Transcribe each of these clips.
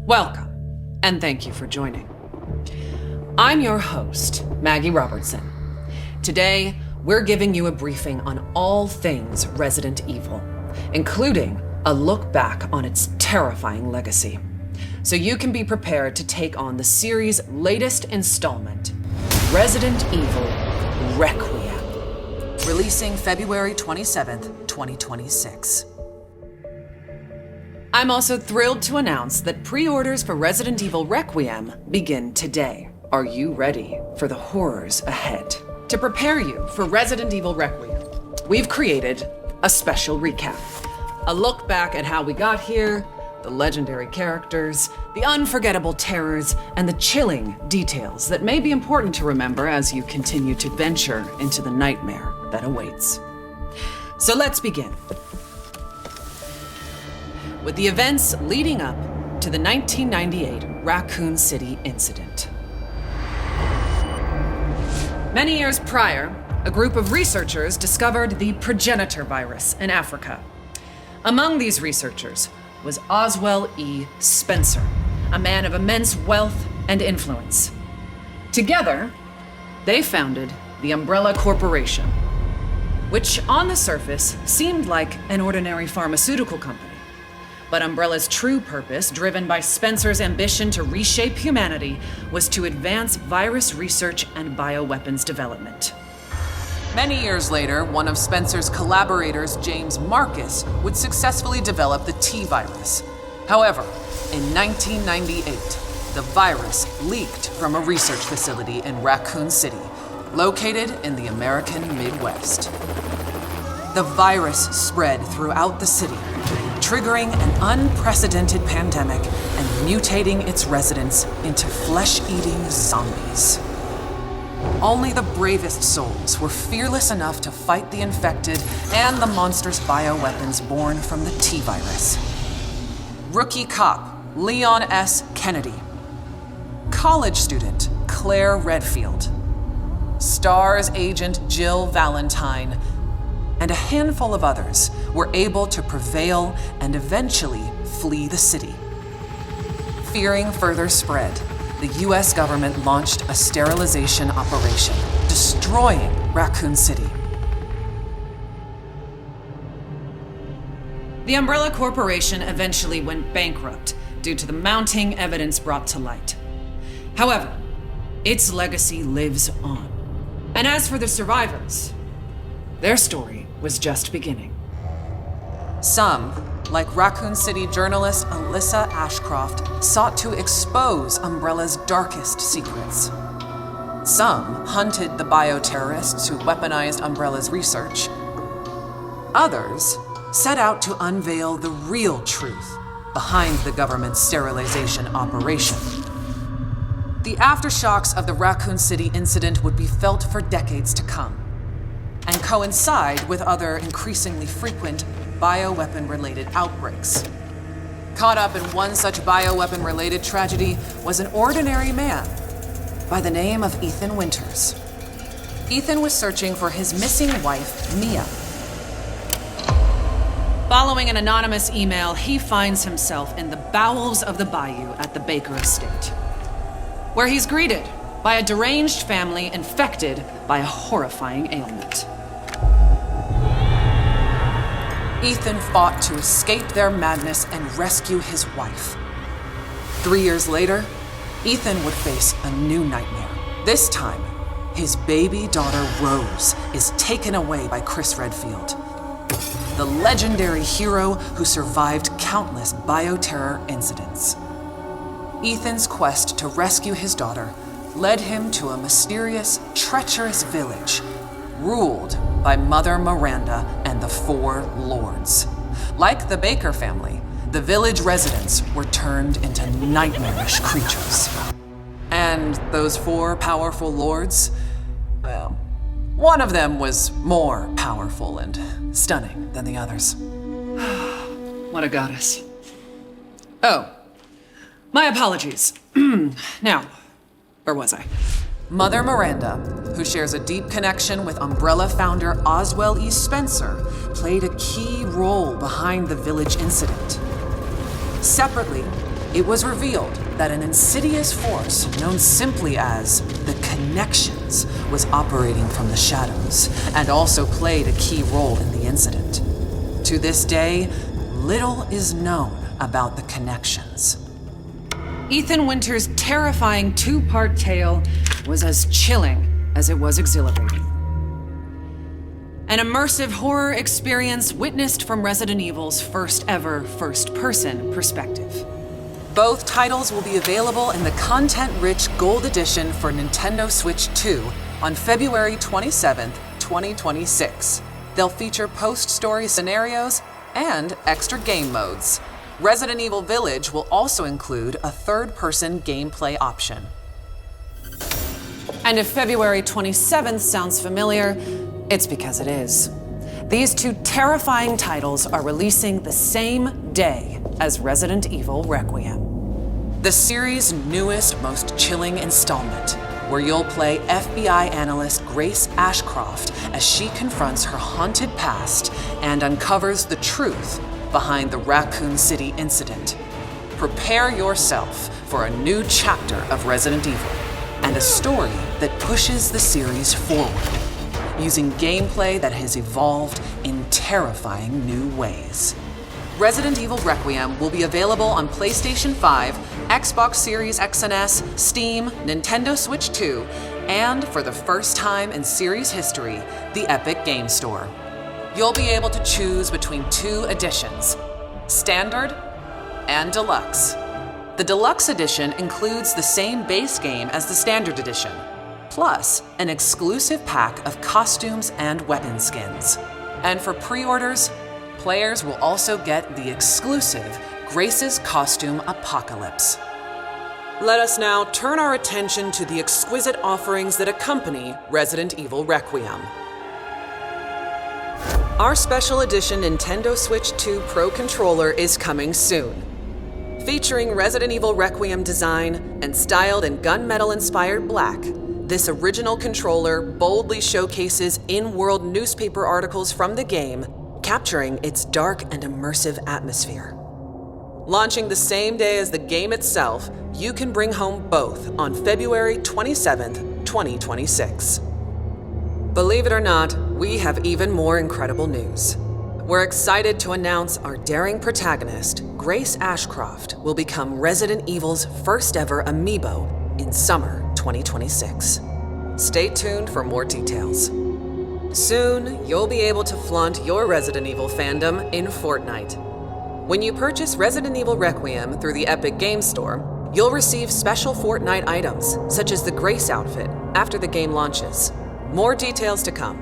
Welcome, and thank you for joining. I'm your host, Maggie Robertson. Today, we're giving you a briefing on all things Resident Evil, including a look back on its terrifying legacy, so you can be prepared to take on the series' latest installment, Resident Evil Requiem, releasing February 27th, 2026. I'm also thrilled to announce that pre-orders for Resident Evil Requiem begin today. Are you ready for the horrors ahead? To prepare you for Resident Evil Requiem, we've created a special recap. A look back at how we got here, the legendary characters, the unforgettable terrors, and the chilling details that may be important to remember as you continue to venture into the nightmare that awaits. So let's begin with the events leading up to the 1998 Raccoon City Incident. Many years prior, a group of researchers discovered the progenitor virus in Africa. Among these researchers was Oswell E. Spencer, a man of immense wealth and influence. Together, they founded the Umbrella Corporation, which on the surface seemed like an ordinary pharmaceutical company. But Umbrella's true purpose, driven by Spencer's ambition to reshape humanity, was to advance virus research and bioweapons development. Many years later, one of Spencer's collaborators, James Marcus, would successfully develop the T-virus. However, in 1998, the virus leaked from a research facility in Raccoon City, located in the American Midwest. The virus spread throughout the city, triggering an unprecedented pandemic and mutating its residents into flesh-eating zombies. Only the bravest souls were fearless enough to fight the infected and the monstrous bioweapons born from the T-virus. Rookie cop Leon S. Kennedy, college student Claire Redfield, STARS agent Jill Valentine, and a handful of others were able to prevail and eventually flee the city. Fearing further spread, the US government launched a sterilization operation, destroying Raccoon City. The Umbrella Corporation eventually went bankrupt due to the mounting evidence brought to light. However, its legacy lives on. And as for the survivors, their story was just beginning. Some, like Raccoon City journalist Alyssa Ashcroft, sought to expose Umbrella's darkest secrets. Some hunted the bioterrorists who weaponized Umbrella's research. Others set out to unveil the real truth behind the government's sterilization operation. The aftershocks of the Raccoon City incident would be felt for decades to come, and coincide with other increasingly frequent bioweapon-related outbreaks. Caught up in one such bioweapon-related tragedy was an ordinary man by the name of Ethan Winters. Ethan was searching for his missing wife, Mia. Following an anonymous email, he finds himself in the bowels of the bayou at the Baker estate, where he's greeted by a deranged family infected by a horrifying ailment. Ethan fought to escape their madness and rescue his wife. 3 years later, Ethan would face a new nightmare. This time, his baby daughter Rose is taken away by Chris Redfield, the legendary hero who survived countless bioterror incidents. Ethan's quest to rescue his daughter led him to a mysterious, treacherous village ruled by Mother Miranda and the Four Lords. Like the Baker family, the village residents were turned into nightmarish creatures. And those four powerful lords, well, one of them was more powerful and stunning than the others. What a goddess. Oh, my apologies. Now, where was I? Mother Miranda, who shares a deep connection with Umbrella founder Oswell E. Spencer, played a key role behind the village incident. Separately, it was revealed that an insidious force known simply as the Connections was operating from the shadows and also played a key role in the incident. To this day, little is known about the Connections. Ethan Winter's terrifying two-part tale was as chilling as it was exhilarating. An immersive horror experience witnessed from Resident Evil's first ever first-person perspective. Both titles will be available in the content-rich Gold Edition for Nintendo Switch 2 on February 27th, 2026. They'll feature post-story scenarios and extra game modes. Resident Evil Village will also include a third-person gameplay option. And if February 27th sounds familiar, it's because it is. These two terrifying titles are releasing the same day as Resident Evil Requiem. The series' newest, most chilling installment, where you'll play FBI analyst Grace Ashcroft as she confronts her haunted past and uncovers the truth behind the Raccoon City Incident. Prepare yourself for a new chapter of Resident Evil and a story that pushes the series forward, using gameplay that has evolved in terrifying new ways. Resident Evil Requiem will be available on PlayStation 5, Xbox Series X and S, Steam, Nintendo Switch 2, and for the first time in series history, the Epic Game Store. You'll be able to choose between two editions, Standard and Deluxe. The Deluxe Edition includes the same base game as the Standard Edition, plus an exclusive pack of costumes and weapon skins. And for pre-orders, players will also get the exclusive Grace's Costume Apocalypse. Let us now turn our attention to the exquisite offerings that accompany Resident Evil Requiem. Our special edition Nintendo Switch 2 Pro controller is coming soon. Featuring Resident Evil Requiem design and styled in gunmetal-inspired black, this original controller boldly showcases in-world newspaper articles from the game, capturing its dark and immersive atmosphere. Launching the same day as the game itself, you can bring home both on February 27th, 2026. Believe it or not, we have even more incredible news. We're excited to announce our daring protagonist, Grace Ashcroft, will become Resident Evil's first ever amiibo in summer 2026. Stay tuned for more details. Soon, you'll be able to flaunt your Resident Evil fandom in Fortnite. When you purchase Resident Evil Requiem through the Epic Game Store, you'll receive special Fortnite items, such as the Grace outfit, after the game launches. More details to come.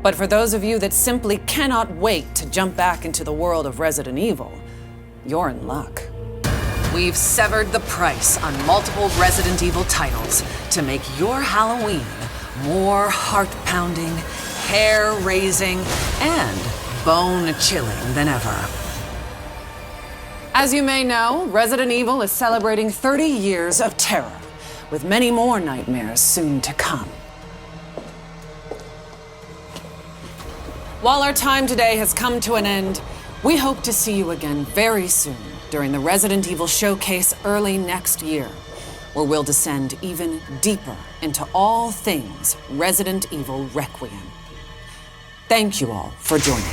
But for those of you that simply cannot wait to jump back into the world of Resident Evil, you're in luck. We've severed the price on multiple Resident Evil titles to make your Halloween more heart-pounding, hair-raising, and bone-chilling than ever. As you may know, Resident Evil is celebrating 30 years of terror, with many more nightmares soon to come. While our time today has come to an end, we hope to see you again very soon during the Resident Evil Showcase early next year, where we'll descend even deeper into all things Resident Evil Requiem. Thank you all for joining.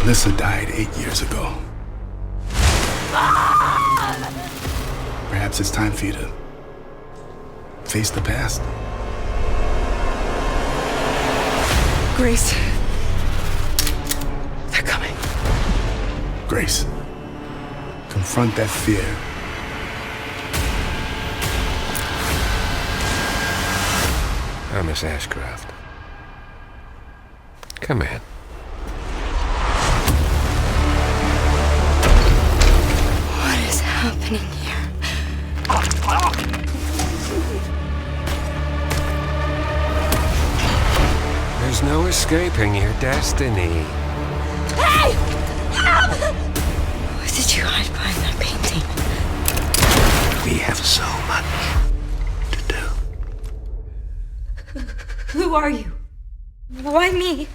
Alyssa died 8 years ago. Perhaps it's time for you to face the past. Grace. They're coming. Grace, confront that fear. Miss Ashcroft. Come in. What is happening here? There's no escaping your destiny. Hey! Help! What did you hide behind that painting? We have so much to do. Who are you? Why me?